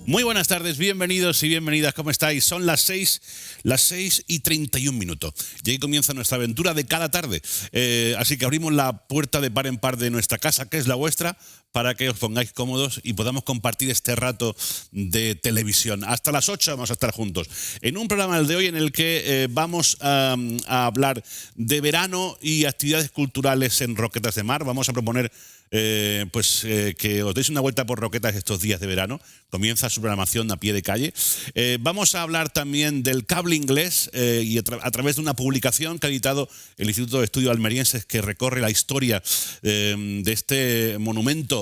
Muy buenas tardes, bienvenidos y bienvenidas, ¿cómo estáis? Son las 6:31. Y ahí comienza nuestra aventura de cada tarde. Así que abrimos la puerta de par en par de nuestra casa, que es la vuestra, para que os pongáis cómodos y podamos compartir este rato de televisión. Hasta las 8 vamos a estar juntos. En un programa el de hoy en el que vamos a hablar de verano y actividades culturales en Roquetas de Mar. Vamos a proponer que os deis una vuelta por Roquetas estos días de verano. Comienza su programación a pie de calle. Vamos a hablar también del cable inglés y a través de una publicación que ha editado el Instituto de Estudios Almerienses, que recorre la historia de este monumento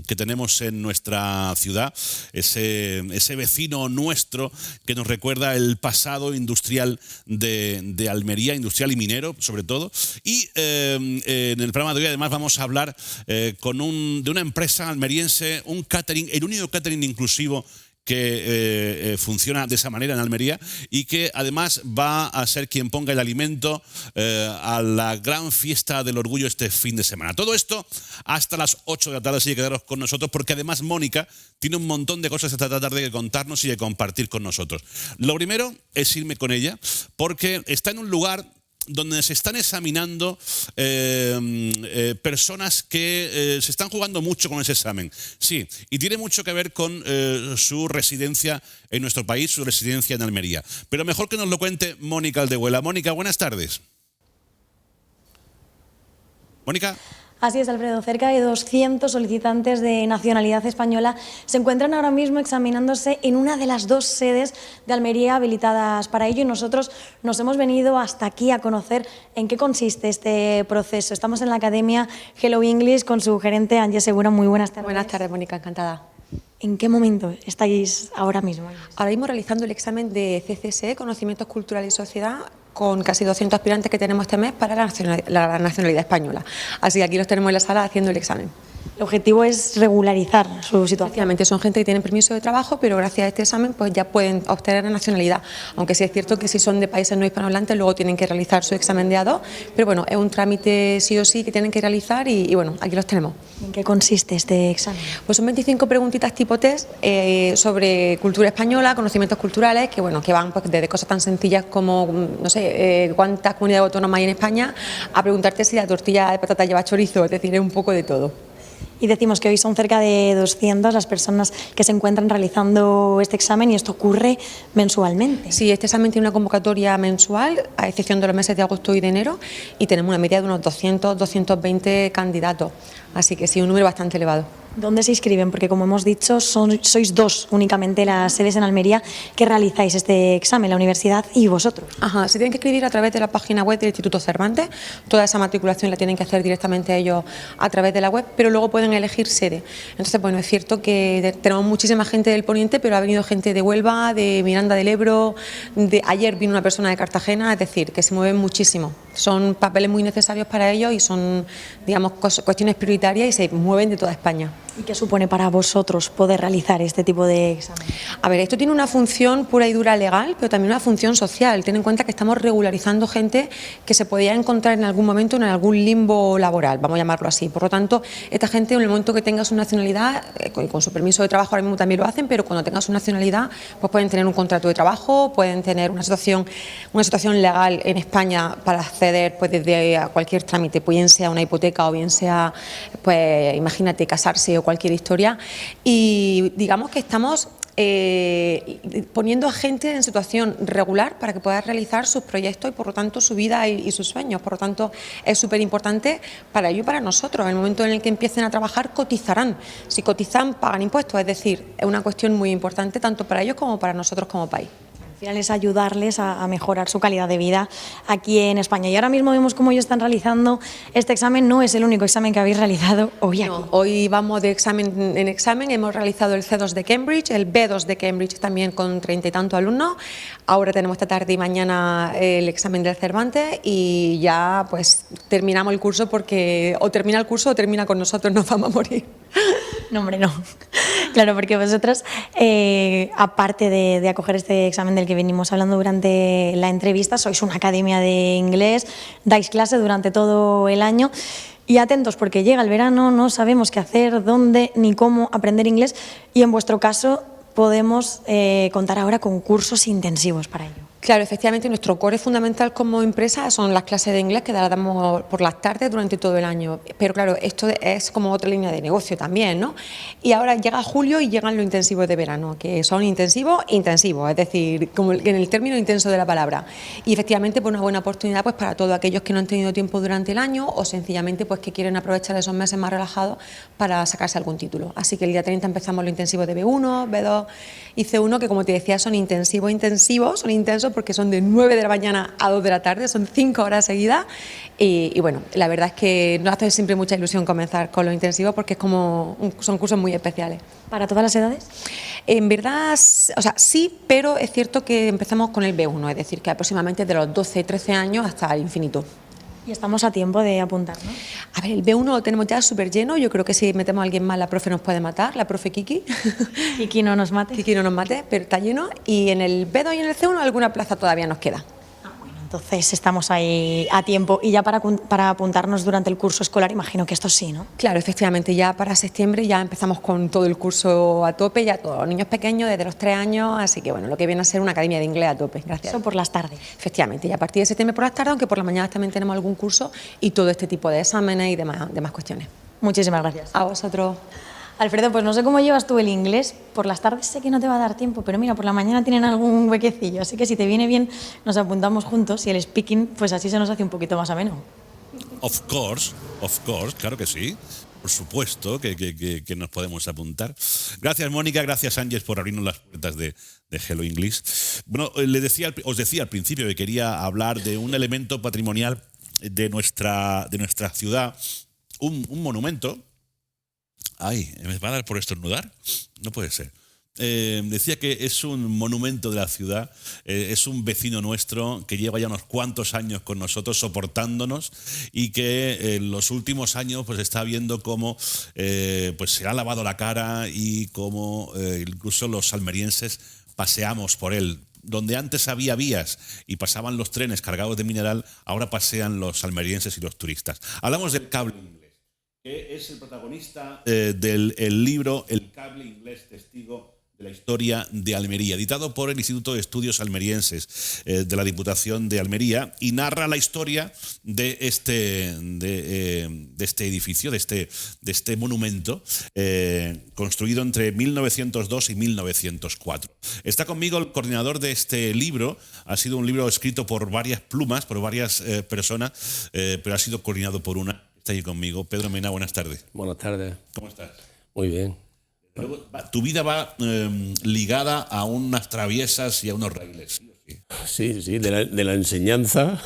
que tenemos en nuestra ciudad, ese vecino nuestro que nos recuerda el pasado industrial de Almería, industrial y minero sobre todo. Y en el programa de hoy además vamos a hablar de una empresa almeriense, un catering, el único catering inclusivo que funciona de esa manera en Almería y que además va a ser quien ponga el alimento a la gran fiesta del orgullo este fin de semana. Todo esto hasta las 8 de la tarde, así que quedaros con nosotros, porque además Mónica tiene un montón de cosas esta tarde que contarnos y de compartir con nosotros. Lo primero es irme con ella, porque está en un lugar donde se están examinando personas que se están jugando mucho con ese examen. Sí, y tiene mucho que ver con su residencia en nuestro país, su residencia en Almería. Pero mejor que nos lo cuente Mónica Aldehuela. Mónica, buenas tardes. Mónica. Así es, Alfredo. Cerca de 200 solicitantes de nacionalidad española se encuentran ahora mismo examinándose en una de las dos sedes de Almería habilitadas para ello, y nosotros nos hemos venido hasta aquí a conocer en qué consiste este proceso. Estamos en la Academia Hello English con su gerente Ángeles Segura. Muy buenas tardes. Buenas tardes, Mónica, encantada. ¿En qué momento estáis ahora mismo? Ahora mismo realizando el examen de CCSE, Conocimientos Culturales y Sociedad, con casi 200 aspirantes que tenemos este mes para la nacionalidad española. Así que aquí los tenemos en la sala haciendo el examen. El objetivo es regularizar su situación. Efectivamente, son gente que tiene permiso de trabajo, pero gracias a este examen pues ya pueden obtener la nacionalidad. Aunque sí es cierto que si son de países no hispanohablantes, luego tienen que realizar su examen de A2, pero bueno, es un trámite sí o sí que tienen que realizar y bueno, aquí los tenemos. ¿En qué consiste este examen? Pues son 25 preguntitas tipo test sobre cultura española, conocimientos culturales, que bueno, que van pues desde cosas tan sencillas como, no sé, cuántas comunidades autónomas hay en España, a preguntarte si la tortilla de patata lleva chorizo, es decir, es un poco de todo. Y decimos que hoy son cerca de 200 las personas que se encuentran realizando este examen, y esto ocurre mensualmente. Sí, este examen tiene una convocatoria mensual, a excepción de los meses de agosto y de enero, y tenemos una media de unos 200-220 candidatos, así que sí, un número bastante elevado. ¿Dónde se inscriben? Porque como hemos dicho, sois dos únicamente las sedes en Almería que realizáis este examen, la universidad y vosotros. Ajá, se tienen que inscribir a través de la página web del Instituto Cervantes. Toda esa matriculación la tienen que hacer directamente ellos a través de la web, pero luego pueden elegir sede. Entonces, bueno, es cierto que tenemos muchísima gente del Poniente, pero ha venido gente de Huelva, de Miranda del Ebro, ayer vino una persona de Cartagena, es decir, que se mueven muchísimo. Son papeles muy necesarios para ellos y son, digamos, cuestiones prioritarias y se mueven de toda España. ¿Y qué supone para vosotros poder realizar este tipo de examen? A ver, esto tiene una función pura y dura legal, pero también una función social. Ten en cuenta que estamos regularizando gente que se podía encontrar en algún momento en algún limbo laboral, vamos a llamarlo así. Por lo tanto, esta gente, en el momento que tenga su nacionalidad, con su permiso de trabajo ahora mismo también lo hacen, pero cuando tenga su nacionalidad, pues pueden tener un contrato de trabajo, pueden tener una situación legal en España para acceder pues desde a cualquier trámite, pues bien sea una hipoteca o bien sea, pues imagínate, casarse o cualquier historia, y digamos que estamos poniendo a gente en situación regular para que pueda realizar sus proyectos y por lo tanto su vida y sus sueños. Por lo tanto, es súper importante para ello y para nosotros. En el momento en el que empiecen a trabajar, cotizarán. Si cotizan, pagan impuestos, es decir, es una cuestión muy importante tanto para ellos como para nosotros como país. Al final es ayudarles a mejorar su calidad de vida aquí en España. Y ahora mismo vemos cómo ellos están realizando este examen. No es el único examen que habéis realizado hoy aquí. No, hoy vamos de examen en examen. Hemos realizado el C2 de Cambridge, el B2 de Cambridge también con 30 y tantos alumnos. Ahora tenemos esta tarde y mañana el examen del Cervantes y ya pues terminamos el curso porque o termina el curso o termina con nosotros, nos vamos a morir. No, hombre, no. Claro, porque vosotros, aparte de acoger este examen del que venimos hablando durante la entrevista, sois una academia de inglés, dais clase durante todo el año y atentos porque llega el verano, no sabemos qué hacer, dónde ni cómo aprender inglés y en vuestro caso podemos contar ahora con cursos intensivos para ello. Claro, efectivamente, nuestro core fundamental como empresa son las clases de inglés que las damos por las tardes durante todo el año. Pero claro, esto es como otra línea de negocio también, ¿no? Y ahora llega julio y llegan los intensivos de verano, que son intensivos, es decir, como en el término intenso de la palabra. Y efectivamente, pues una buena oportunidad pues para todos aquellos que no han tenido tiempo durante el año o sencillamente pues que quieren aprovechar esos meses más relajados para sacarse algún título. Así que el día 30 empezamos los intensivos de B1, B2 y C1, que como te decía son intensivos, son intensos porque son de 9 de la mañana a 2 de la tarde, son 5 horas seguidas y bueno, la verdad es que nos hace siempre mucha ilusión comenzar con los intensivos porque es son cursos muy especiales. ¿Para todas las edades? En verdad, o sea, sí, pero es cierto que empezamos con el B1, es decir, que aproximadamente de los 12, 13 años hasta el infinito. Y estamos a tiempo de apuntar, ¿no? A ver, el B1 lo tenemos ya súper lleno. Yo creo que si metemos a alguien más, la profe nos puede matar, la profe Kiki. Kiki no nos mate. Kiki no nos mate, pero está lleno. Y en el B2 y en el C1 alguna plaza todavía nos queda. Entonces estamos ahí a tiempo. Y ya para apuntarnos durante el curso escolar, imagino que esto sí, ¿no? Claro, efectivamente, ya para septiembre ya empezamos con todo el curso a tope, ya todos los niños pequeños desde los 3 años, así que bueno, lo que viene a ser una academia de inglés a tope, gracias. Eso por las tardes. Efectivamente, y a partir de septiembre por las tardes, aunque por las mañanas también tenemos algún curso y todo este tipo de exámenes y demás cuestiones. Muchísimas gracias. A vosotros. Alfredo, pues no sé cómo llevas tú el inglés. Por las tardes sé que no te va a dar tiempo, pero mira, por la mañana tienen algún huequecillo, así que si te viene bien nos apuntamos juntos y el speaking, pues así se nos hace un poquito más ameno. Of course, claro que sí. Por supuesto que nos podemos apuntar. Gracias, Mónica, gracias, Ángeles, por abrirnos las puertas de Hello English. Bueno, os decía al principio que quería hablar de un elemento patrimonial de nuestra ciudad, un monumento. Ay, ¿me va a dar por estornudar? No puede ser. Decía que es un monumento de la ciudad, es un vecino nuestro que lleva ya unos cuantos años con nosotros soportándonos y que en los últimos años pues está viendo cómo pues se ha lavado la cara y cómo incluso los almerienses paseamos por él. Donde antes había vías y pasaban los trenes cargados de mineral, ahora pasean los almerienses y los turistas. Hablamos del cable inglés, que es el protagonista del libro El cable inglés, testigo de la historia de Almería, editado por el Instituto de Estudios Almerienses de la Diputación de Almería, y narra la historia de este edificio, de este monumento, construido entre 1902 y 1904. Está conmigo el coordinador de este libro. Ha sido un libro escrito por varias plumas, por varias personas, pero ha sido coordinado por una. Está ahí conmigo. Pedro Mena, buenas tardes. Buenas tardes. ¿Cómo estás? Muy bien. Tu vida va ligada a unas traviesas y a unos raíles. Sí, de la enseñanza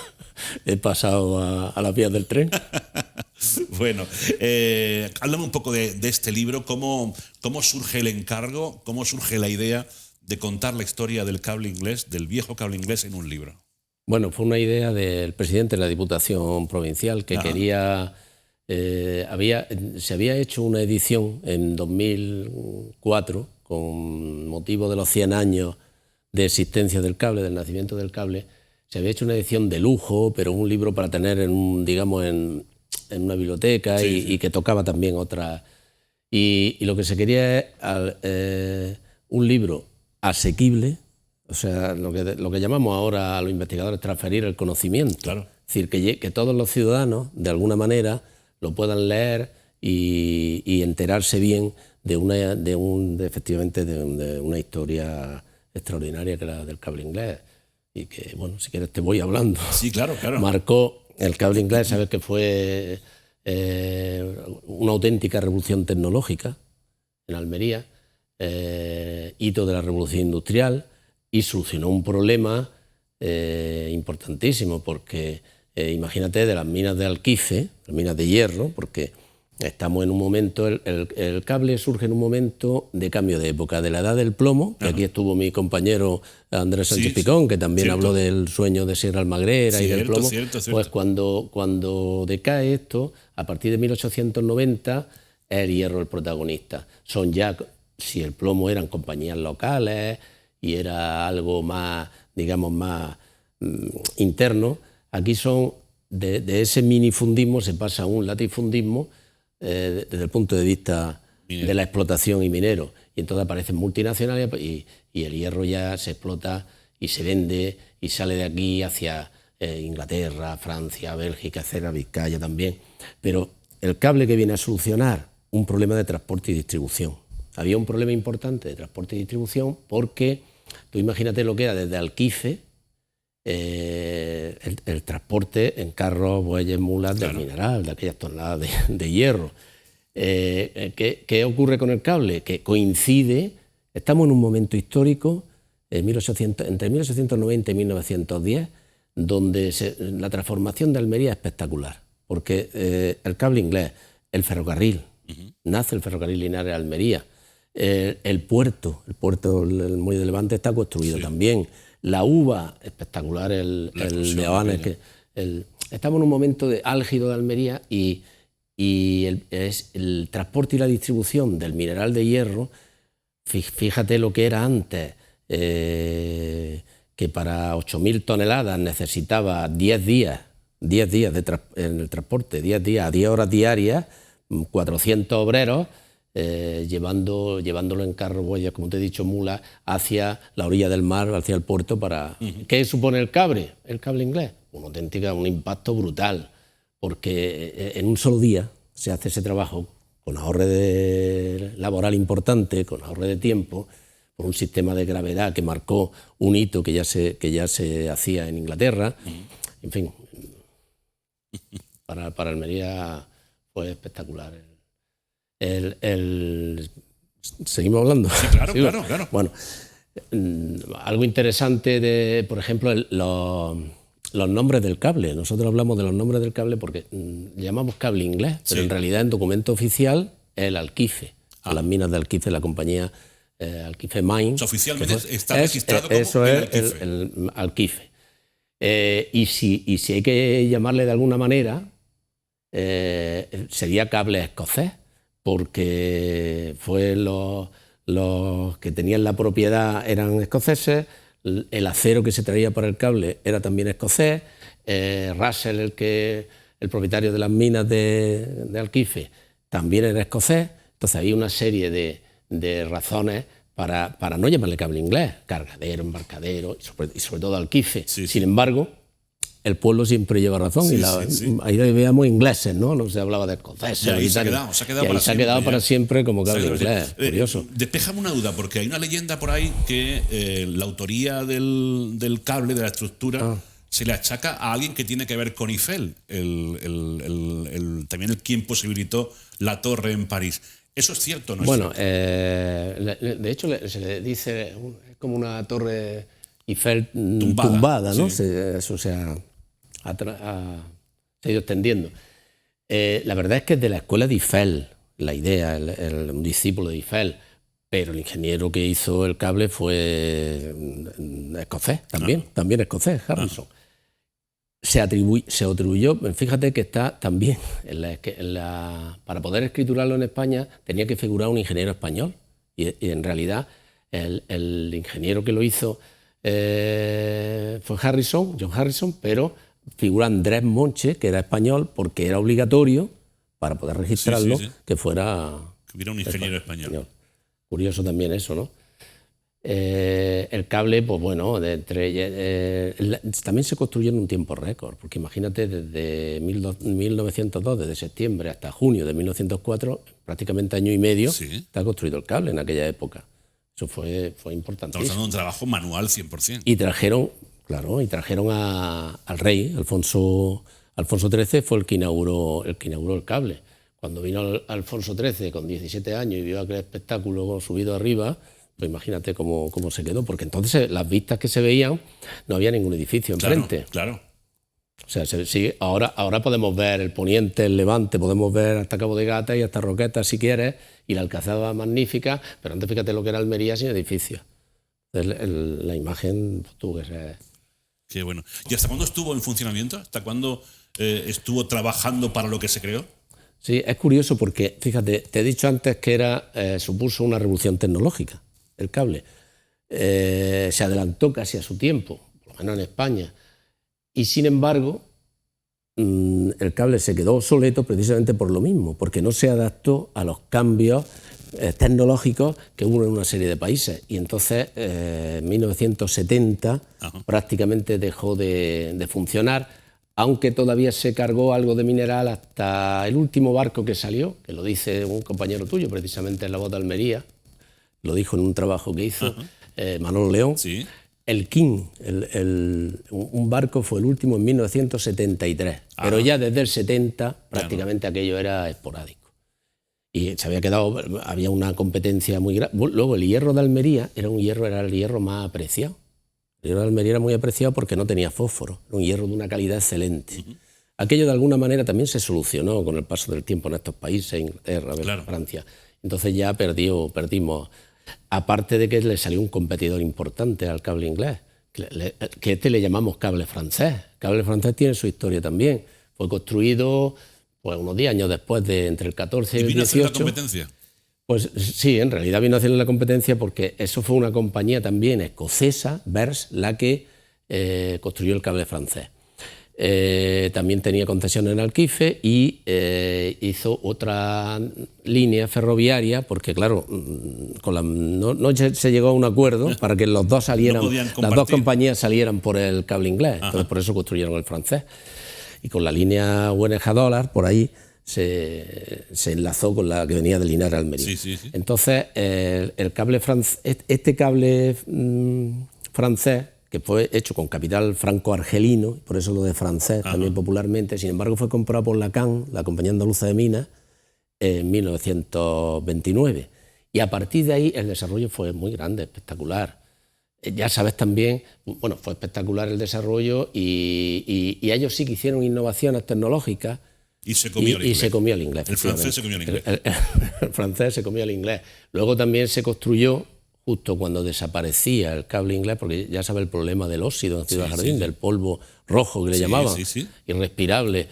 he pasado a las vías del tren. Bueno, háblame un poco de este libro, cómo surge el encargo, cómo surge la idea de contar la historia del cable inglés, del viejo cable inglés en un libro. Bueno, fue una idea del presidente de la Diputación Provincial que quería... se había hecho una edición en 2004 con motivo de los 100 años de existencia del cable, del nacimiento del cable. Se había hecho una edición de lujo, pero un libro para tener en una biblioteca, sí. Y que tocaba también otras. Y lo que se quería es un libro asequible, o sea, lo que llamamos ahora a los investigadores transferir el conocimiento. Claro. Es decir, que todos los ciudadanos, de alguna manera, lo puedan leer y enterarse bien de una historia extraordinaria que era del cable inglés. Y que, bueno, si quieres te voy hablando. Sí, claro. Marcó el cable inglés, sabes que fue una auténtica revolución tecnológica en Almería, hito de la revolución industrial, y solucionó un problema importantísimo, porque imagínate, de las minas de Alquife, las minas de hierro, porque estamos en un momento, el cable surge en un momento de cambio de época, de la edad del plomo, que aquí estuvo mi compañero Andrés Sánchez Picón, que también habló del sueño de Sierra Almagrera y del plomo. Pues cuando decae esto, a partir de 1890, es el hierro el protagonista. Son ya, si el plomo eran compañías locales y era algo más, digamos, más interno, aquí son, de ese minifundismo se pasa a un latifundismo, desde el punto de vista de la explotación y minero, y entonces aparecen multinacionales y el hierro ya se explota y se vende y sale de aquí hacia Inglaterra, Francia, Bélgica, etcétera, Vizcaya también. Pero el cable que viene a solucionar un problema de transporte y distribución. Había un problema importante de transporte y distribución porque tú imagínate lo que era desde Alquife el transporte en carros, bueyes, mulas del mineral, de aquellas toneladas de hierro. ¿Qué ocurre con el cable? Que coincide, estamos en un momento histórico, entre 1890 y 1910, donde la transformación de Almería es espectacular, porque el cable inglés, el ferrocarril, nace el ferrocarril Linares Almería, el puerto, el muelle de Levante está construido también. La uva, espectacular, el de Habana. Estamos en un momento álgido de Almería y el transporte y la distribución del mineral de hierro, fíjate lo que era antes, que para 8.000 toneladas necesitaba 10 días en el transporte, 10 días a 10 horas diarias, 400 obreros, llevándolo en carro, boyas, como te he dicho, mulas, hacia la orilla del mar, hacia el puerto. ¿Qué supone el cable? El cable inglés. Un impacto brutal, porque en un solo día se hace ese trabajo con ahorro laboral importante, con ahorro de tiempo, por un sistema de gravedad que marcó un hito que ya se hacía en Inglaterra. En fin, para Almería fue espectacular. ¿Seguimos hablando? Sí, claro, claro. Bueno, algo interesante por ejemplo, los nombres del cable. Nosotros hablamos de los nombres del cable porque llamamos cable inglés, pero en realidad en documento oficial es el Alquife, las minas de Alquife, la compañía Alquife Mines. Oficialmente está registrado como el Alquife. Y si hay que llamarle de alguna manera, sería cable escocés, porque los que tenían la propiedad eran escoceses, el acero que se traía para el cable era también escocés, Russell, el propietario de las minas de Alquife, también era escocés. Entonces había una serie de razones para no llamarle cable inglés, cargadero, embarcadero y sobre todo Alquife. Sin embargo, el pueblo siempre lleva razón, ahí veíamos ingleses, ¿no? Se hablaba de escoceses. Ahí se ha quedado para siempre como cable inglés. Curioso. Despéjame una duda, porque hay una leyenda por ahí que la autoría del cable, de la estructura, se le achaca a alguien que tiene que ver con Eiffel, también quien posibilitó la torre en París. ¿Eso es cierto o no es cierto? De hecho se le dice, es como una torre Eiffel tumbada, ¿no? Eso se ha ido extendiendo. La verdad es que es de la escuela de Eiffel la idea, un discípulo de Eiffel, pero el ingeniero que hizo el cable fue escocés, también escocés, Harrison. Se atribuyó, fíjate que está también, para poder escriturarlo en España tenía que figurar un ingeniero español, y en realidad el ingeniero que lo hizo fue John Harrison, pero figura Andrés Monche, que era español, porque era obligatorio para poder registrarlo que fuera... Que hubiera un ingeniero español. Curioso también eso, ¿no? El cable, pues bueno, también se construyó en un tiempo récord, porque imagínate, desde 1902, desde septiembre hasta junio de 1904, prácticamente año y medio, está construido el cable en aquella época. Eso fue importantísimo. Estamos hablando de un trabajo manual 100%. Y trajeron al rey, Alfonso XIII, fue el que inauguró el cable. Cuando vino Alfonso XIII con 17 años y vio aquel espectáculo subido arriba, Pues imagínate cómo se quedó, porque entonces las vistas que se veían no había ningún edificio enfrente. Claro. O sea, sí, ahora podemos ver el poniente, el levante, podemos ver hasta Cabo de Gata y hasta Roquetas si quieres, y la Alcazaba magnífica, pero antes fíjate lo que era Almería sin edificios. La imagen tuvo que ser... Qué bueno. ¿Y hasta cuándo estuvo en funcionamiento? ¿Hasta cuándo estuvo trabajando para lo que se creó? Sí, es curioso porque, fíjate, te he dicho antes que supuso una revolución tecnológica, el cable. Se adelantó casi a su tiempo, por lo menos en España. Y sin embargo, el cable se quedó obsoleto precisamente por lo mismo, porque no se adaptó a los cambios tecnológicos que hubo en una serie de países. Y entonces, en 1970, prácticamente dejó de funcionar, aunque todavía se cargó algo de mineral hasta el último barco que salió, que lo dice un compañero tuyo, precisamente en La Voz de Almería, lo dijo en un trabajo que hizo Manolo León. Sí. El King, un barco fue el último en 1973, pero ya desde el 70 prácticamente aquello era esporádico. Y se había una competencia muy grande. Luego el hierro de Almería era el hierro más apreciado. El hierro de Almería era muy apreciado porque no tenía fósforo, era un hierro de una calidad excelente. Aquello de alguna manera también se solucionó con el paso del tiempo en estos países, Inglaterra, Francia. Entonces ya perdimos. Aparte de que le salió un competidor importante al cable inglés, que le llamamos cable francés. El cable francés tiene su historia también. Fue construido pues, unos 10 años después entre el 14 y el 18. ¿Y vino a hacer la competencia? Pues sí, en realidad vino a hacer la competencia porque eso fue una compañía también escocesa, Bers, la que construyó el cable francés. También tenía concesión en Alquife y hizo otra línea ferroviaria porque, claro, no se llegó a un acuerdo para que los dos salieran, las dos compañías salieran por el cable inglés. Entonces, por eso construyeron el francés. Y con la línea Weneja-Dólar, por ahí, se enlazó con la que venía de Linares a Almería. Sí. Entonces, el cable este cable francés, que fue hecho con capital franco-argelino, por eso lo de francés también popularmente, sin embargo fue comprado por la CAN, la Compañía Andaluza de Minas, en 1929. Y a partir de ahí el desarrollo fue muy grande, espectacular. Ya sabes también, bueno, fue espectacular el desarrollo y ellos sí que hicieron innovaciones tecnológicas. Y se comió el inglés. Y se comió el inglés. El francés se comió el inglés. El francés se comió el inglés. Luego también se construyó, justo cuando desaparecía el cable inglés, porque ya sabe el problema del óxido en Ciudad Jardín, del polvo rojo que le llamaban, irrespirable.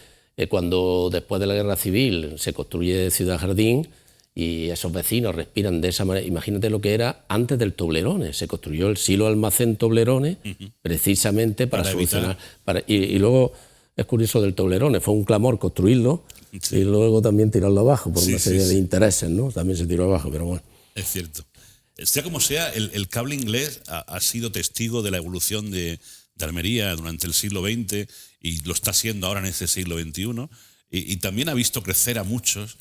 Cuando después de la Guerra Civil se construye Ciudad Jardín y esos vecinos respiran de esa manera. Imagínate lo que era antes del Toblerone. Se construyó el silo almacén Toblerone precisamente para solucionar. Y luego es curioso del Toblerone, fue un clamor construirlo y luego también tirarlo abajo por una serie de intereses, ¿no? También se tiró abajo, pero bueno. Es cierto. Sea como sea, el cable inglés ha sido testigo de la evolución de Almería durante el siglo XX y lo está siendo ahora en este siglo XXI. Y también ha visto crecer a muchos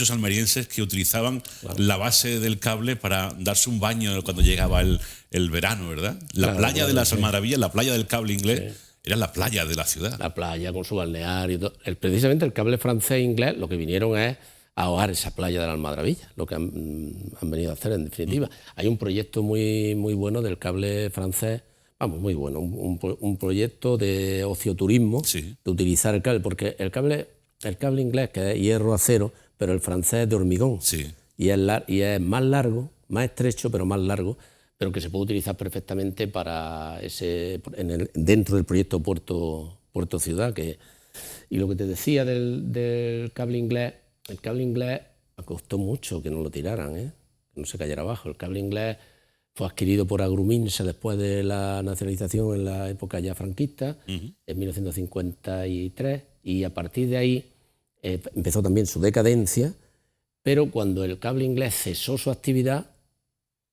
almerienses que utilizaban la base del cable para darse un baño cuando llegaba el verano, ¿verdad? La playa de las Maravillas, la playa del cable inglés, era la playa de la ciudad. La playa con su balneario y todo. Precisamente el cable francés e inglés lo que vinieron es ahogar esa playa de las Maravillas, lo que han venido a hacer en definitiva. Hay un proyecto muy bueno del cable francés, muy bueno, un proyecto de ocioturismo, de utilizar el cable, porque el cable inglés, que es hierro-acero, pero el francés es de hormigón, y es más largo, más estrecho, pero más largo, pero que se puede utilizar perfectamente para dentro del proyecto Puerto Ciudad. Y lo que te decía del cable inglés, el cable inglés costó mucho que no lo tiraran, que no se cayera abajo. El cable inglés fue adquirido por Agruminsa después de la nacionalización en la época ya franquista, en 1953, y a partir de ahí empezó también su decadencia, pero cuando el cable inglés cesó su actividad,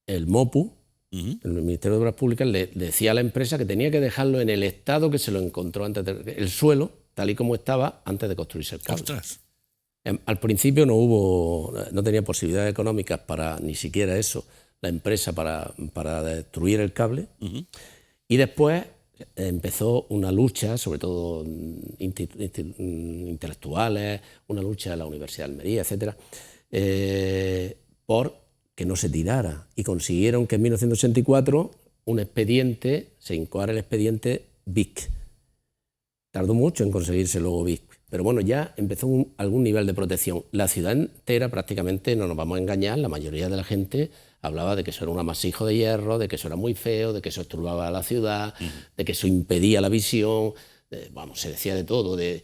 el MOPU, el Ministerio de Obras Públicas, le decía a la empresa que tenía que dejarlo en el estado que se lo encontró antes el suelo, tal y como estaba antes de construirse el cable. ¡Ostras! Al principio no tenía posibilidades económicas para ni siquiera eso, la empresa para destruir el cable, y después empezó una lucha, sobre todo intelectuales, una lucha de la Universidad de Almería, etcétera, por que no se tirara. Y consiguieron que en 1984 se incoara el expediente Vic. Tardó mucho en conseguirse luego Vic, pero bueno, ya empezó algún nivel de protección. La ciudad entera prácticamente, no nos vamos a engañar, la mayoría de la gente hablaba de que eso era un amasijo de hierro, de que eso era muy feo, de que eso estorbaba a la ciudad, de que eso impedía la visión, se decía de todo, de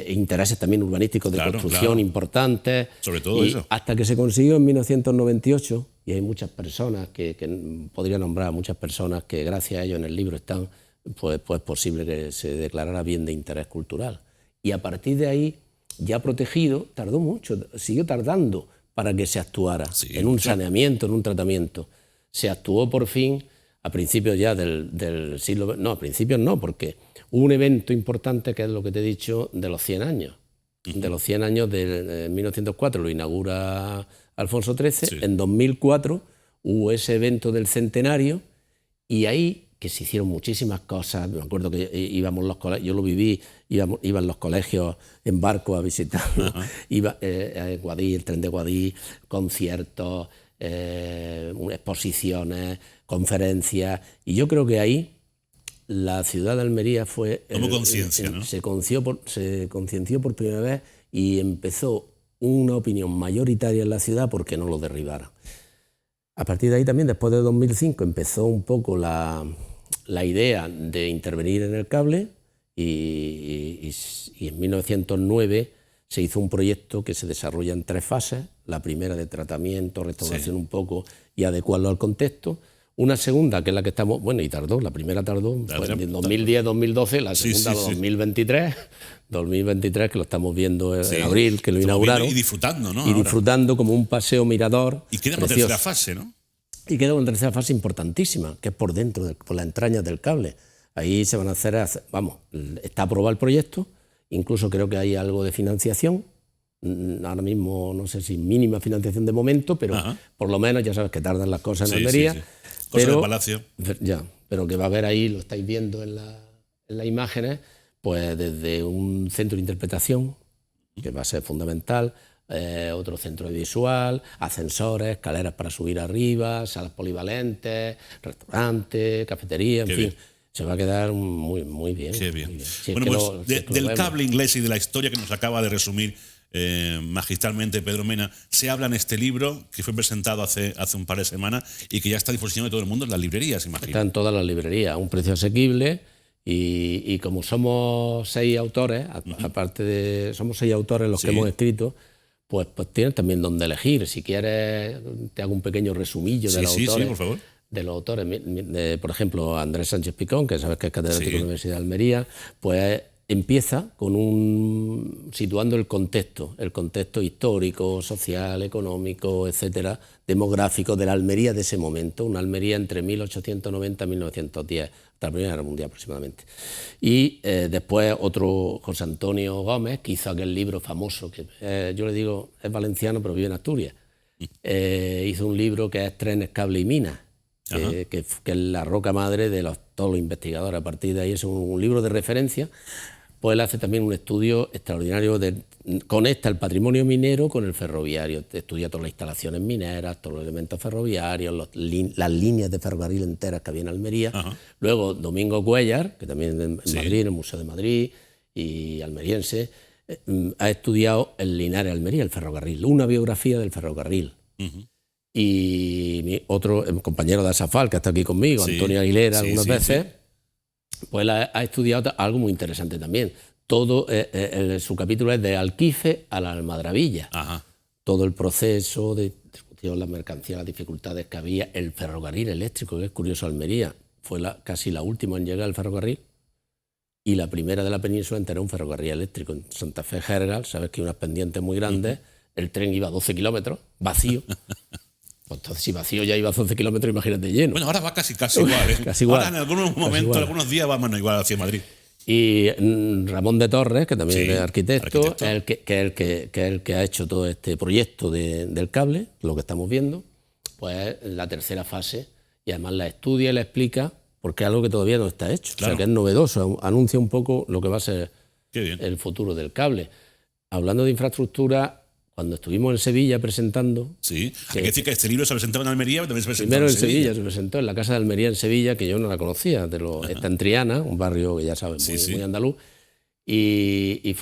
intereses también urbanísticos de construcción importantes. Sobre todo eso. Hasta que se consiguió en 1998, y hay muchas personas que podría nombrar, muchas personas que gracias a ello en el libro están, pues posible que se declarara bien de interés cultural. Y a partir de ahí, ya protegido, tardó mucho, siguió tardando para que se actuara en un saneamiento, en un tratamiento. Se actuó por fin a principios ya del siglo... No, a principios no, porque hubo un evento importante que es lo que te he dicho de los 100 años. De los 100 años de 1904 lo inaugura Alfonso XIII, en 2004 hubo ese evento del centenario y ahí que se hicieron muchísimas cosas. Me acuerdo que íbamos los colegios, yo lo viví, iban los colegios en barco a visitar, iba Guadix, el tren de Guadix, conciertos, exposiciones, conferencias, y yo creo que ahí la ciudad de Almería fue... Tomó conciencia, ¿no? Se concienció por primera vez y empezó una opinión mayoritaria en la ciudad porque no lo derribaran. A partir de ahí también, después de 2005, empezó un poco la idea de intervenir en el cable y en 1909 se hizo un proyecto que se desarrolla en 3 fases. La primera de tratamiento, restauración un poco y adecuarlo al contexto. Una segunda, que es la que estamos... Bueno, y tardó, la primera tardó en 2010, 2012, la segunda 2023, que lo estamos viendo en abril, que lo inauguraron. Y disfrutando, ¿no? Y disfrutando como un paseo mirador. Y queda una tercera fase, ¿no? Y queda una tercera fase importantísima, que es por dentro, por las entrañas del cable. Ahí se van a hacer, está aprobado el proyecto, incluso creo que hay algo de financiación. Ahora mismo no sé si mínima financiación de momento, pero por lo menos ya sabes que tardan las cosas en Almería. Cosas del Palacio. Ya, pero que va a haber ahí, lo estáis viendo en las imágenes, pues desde un centro de interpretación, que va a ser fundamental, otro centro visual, ascensores, escaleras para subir arriba, salas polivalentes, restaurantes, cafetería, en fin. Se va a quedar muy bien. Qué bien. Muy bien. Si bueno, pues del cable inglés y de la historia que nos acaba de resumir magistralmente Pedro Mena, se habla en este libro que fue presentado hace un par de semanas y que ya está a disposición de todo el mundo en las librerías, imagino. Está en todas las librerías, a un precio asequible y como somos 6 autores, somos 6 autores los que hemos escrito, pues tienes también donde elegir. Si quieres, te hago un pequeño resumillo de los autores. Sí, por favor. De los autores, por ejemplo, Andrés Sánchez Picón, que sabes que es catedrático de la Universidad de Almería, pues empieza situando el contexto histórico, social, económico, etcétera, demográfico de la Almería de ese momento, una Almería entre 1890 y 1910, hasta la Primera Guerra Mundial aproximadamente. Y después otro, José Antonio Gómez, que hizo aquel libro famoso, que yo le digo, es valenciano pero vive en Asturias, hizo un libro que es Trenes, Cable y Minas, que es la roca madre de todos los investigadores. A partir de ahí es un libro de referencia. Pues él hace también un estudio extraordinario, conecta el patrimonio minero con el ferroviario, estudia todas las instalaciones mineras, todos los elementos ferroviarios, las líneas de ferrocarril enteras que había en Almería. Luego Domingo Cuéllar, que también en Madrid, en el Museo de Madrid, y almeriense, ha estudiado el Linares Almería, el ferrocarril, una biografía del ferrocarril. Y mi otro compañero de Asafal, que está aquí conmigo, Antonio Aguilera, algunas veces, pues ha estudiado algo muy interesante también. Todo su capítulo es de Alquife a la Almadravilla. Todo el proceso de discusión, las mercancías, las dificultades que había, el ferrocarril eléctrico, que es curioso, Almería fue casi la última en llegar al ferrocarril y la primera de la península en tener un ferrocarril eléctrico. En Santa Fe Gergal, sabes que hay unas pendientes muy grandes, el tren iba a 12 kilómetros, vacío. Pues entonces, si vacío ya iba a 11 kilómetros, imagínate lleno. Bueno, ahora va casi igual, ¿eh? Casi igual. Ahora en algunos momentos, algunos días va menos igual hacia Madrid. Y Ramón de Torres, que también es arquitecto, es el que ha hecho todo este proyecto del cable, lo que estamos viendo, pues la tercera fase, y además la estudia y la explica, porque es algo que todavía no está hecho. Claro. O sea, que es novedoso, anuncia un poco lo que va a ser el futuro del cable. Hablando de infraestructura, cuando estuvimos en Sevilla presentando... Sí, hay que decir que este libro se presentaba en Almería, pero también se presentó Primero en en Sevilla, se presentó en la Casa de Almería en Sevilla, que yo no la conocía, está en Triana, un barrio que ya sabes, muy andaluz, y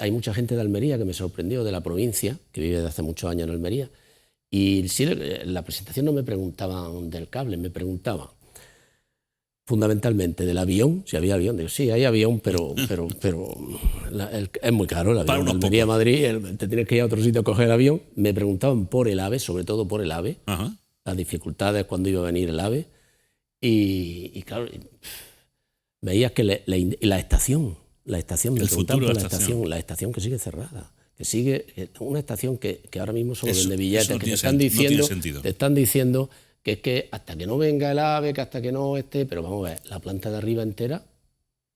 hay mucha gente de Almería que me sorprendió, de la provincia, que vive desde hace muchos años en Almería, y sí, en la presentación no me preguntaban del cable, me preguntaban fundamentalmente del avión, si había avión. Digo, sí, hay avión, pero es muy caro el avión. Almería a Madrid, te tienes que ir a otro sitio a coger el avión. Me preguntaban por el AVE, sobre todo por el AVE, las dificultades cuando iba a venir el AVE. Y claro, veías que la estación, me preguntaban por la estación que sigue cerrada. Que sigue una estación que ahora mismo solo vende billetes, que te están diciendo que es que hasta que no venga el AVE, que hasta que no esté, pero vamos a ver, la planta de arriba entera,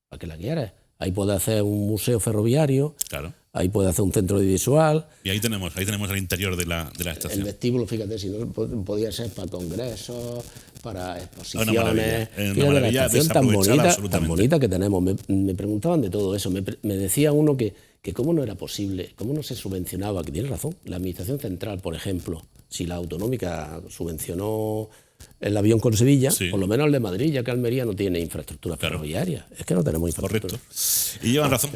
¿para qué la quieres? Ahí puedes hacer un museo ferroviario, claro. Ahí puedes hacer un centro audiovisual. Y ahí tenemos el interior de la estación. El vestíbulo, fíjate, si no podía ser para congresos, para exposiciones. Una maravilla, la estación tan bonita que tenemos. Me preguntaban de todo eso. Me decía uno que cómo no era posible, cómo no se subvencionaba, que tiene razón, la Administración Central, por ejemplo, si la autonómica subvencionó el avión con Sevilla, por lo menos el de Madrid, ya que Almería no tiene infraestructura ferroviaria. Es que no tenemos infraestructura. Correcto. Y llevan razón.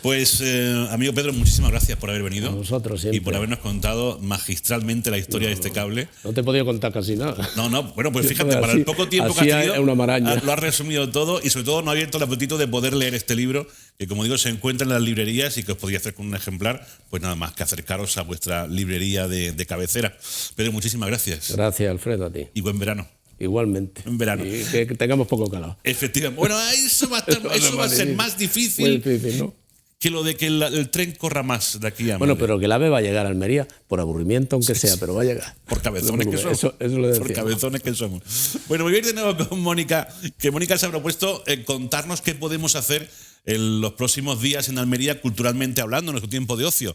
Pues, amigo Pedro, muchísimas gracias por haber venido. A vosotros siempre. Y por habernos contado magistralmente la historia de este cable. No te he podido contar casi nada. No, bueno, pues fíjate, para el poco tiempo que has tenido, una maraña. Lo has resumido todo y sobre todo nos ha abierto el apetito de poder leer este libro, que como digo, se encuentra en las librerías y que os podría hacer con un ejemplar, pues nada más que acercaros a vuestra librería de cabecera. Pedro, muchísimas gracias. Gracias, Alfredo, a ti. Y buen verano. Igualmente. En verano. Y que tengamos poco calor. Efectivamente. Bueno, eso va a ser más difícil, ¿no? Que lo de que el tren corra más de aquí a Madrid. Bueno, pero que el AVE va a llegar a Almería, por aburrimiento aunque sea, pero va a llegar. Por cabezones que somos. Eso lo decía. Por cabezones que somos. Bueno, voy a ir de nuevo con Mónica, que Mónica se ha propuesto contarnos qué podemos hacer en los próximos días en Almería, culturalmente hablando, en nuestro tiempo de ocio.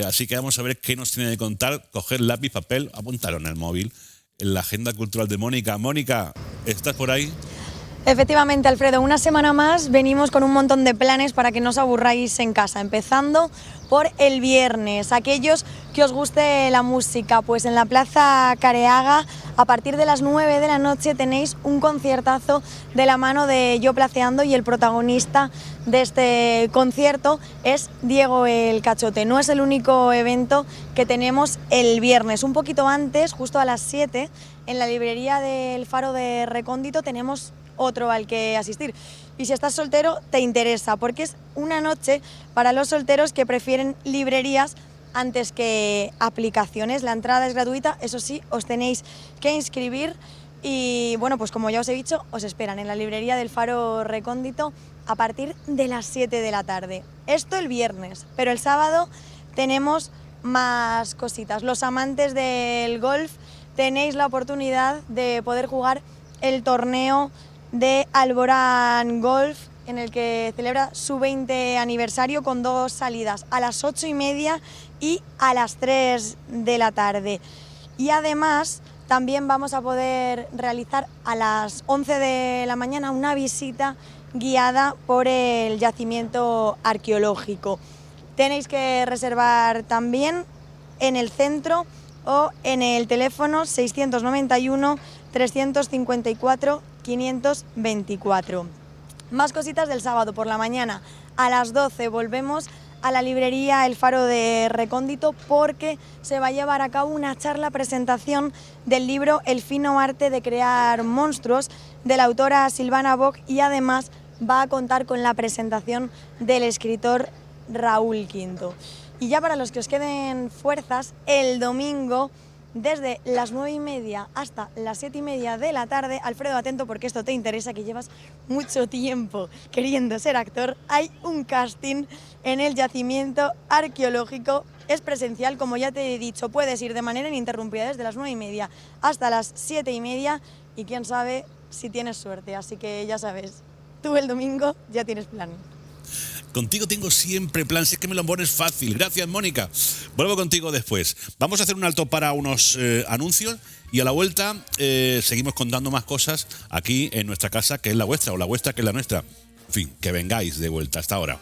Así que vamos a ver qué nos tiene que contar, coger lápiz, papel, apuntarlo en el móvil, en la agenda cultural de Mónica. Mónica, ¿estás por ahí? Efectivamente, Alfredo, una semana más venimos con un montón de planes para que no os aburráis en casa, empezando por el viernes. Aquellos que os guste la música, pues en la Plaza Careaga, a partir de las 9 de la noche tenéis un conciertazo de la mano de Yo Placeando, y el protagonista de este concierto es Diego el Cachote. No es el único evento que tenemos el viernes. Un poquito antes, justo a las 7, en la librería del Faro de Recóndito tenemos otro al que asistir. Y si estás soltero, te interesa, porque es una noche para los solteros que prefieren librerías antes que aplicaciones. La entrada es gratuita, eso sí, os tenéis que inscribir. Y bueno, pues como ya os he dicho, os esperan en la librería del Faro Recóndito a partir de las 7 de la tarde. Esto el viernes, pero el sábado tenemos más cositas. Los amantes del golf tenéis la oportunidad de poder jugar el torneo de Alborán Golf, en el que celebra su 20 aniversario con 2 salidas, a las 8:30 y a las 3 de la tarde. Y además también vamos a poder realizar a las 11 de la mañana una visita guiada por el yacimiento arqueológico. Tenéis que reservar también en el centro o en el teléfono 691 354 524. Más cositas del sábado por la mañana. A las 12 volvemos a la librería El Faro de Recóndito, porque se va a llevar a cabo una charla presentación del libro El fino arte de crear monstruos, de la autora Silvana Bock, y además va a contar con la presentación del escritor Raúl Quinto. Y ya para los que os queden fuerzas, el domingo, desde las 9:30 hasta las 7:30 de la tarde, Alfredo, atento porque esto te interesa, que llevas mucho tiempo queriendo ser actor, hay un casting en el yacimiento arqueológico. Es presencial, como ya te he dicho, puedes ir de manera ininterrumpida desde las 9:30 hasta las 7:30, y quién sabe si tienes suerte. Así que ya sabes, tú el domingo ya tienes plan. Contigo tengo siempre plan, si es que me lo pones fácil. Gracias, Mónica. Vuelvo contigo después. Vamos a hacer un alto para unos anuncios, y a la vuelta seguimos contando más cosas aquí en nuestra casa, que es la vuestra, o la vuestra que es la nuestra. En fin, que vengáis de vuelta. Hasta ahora.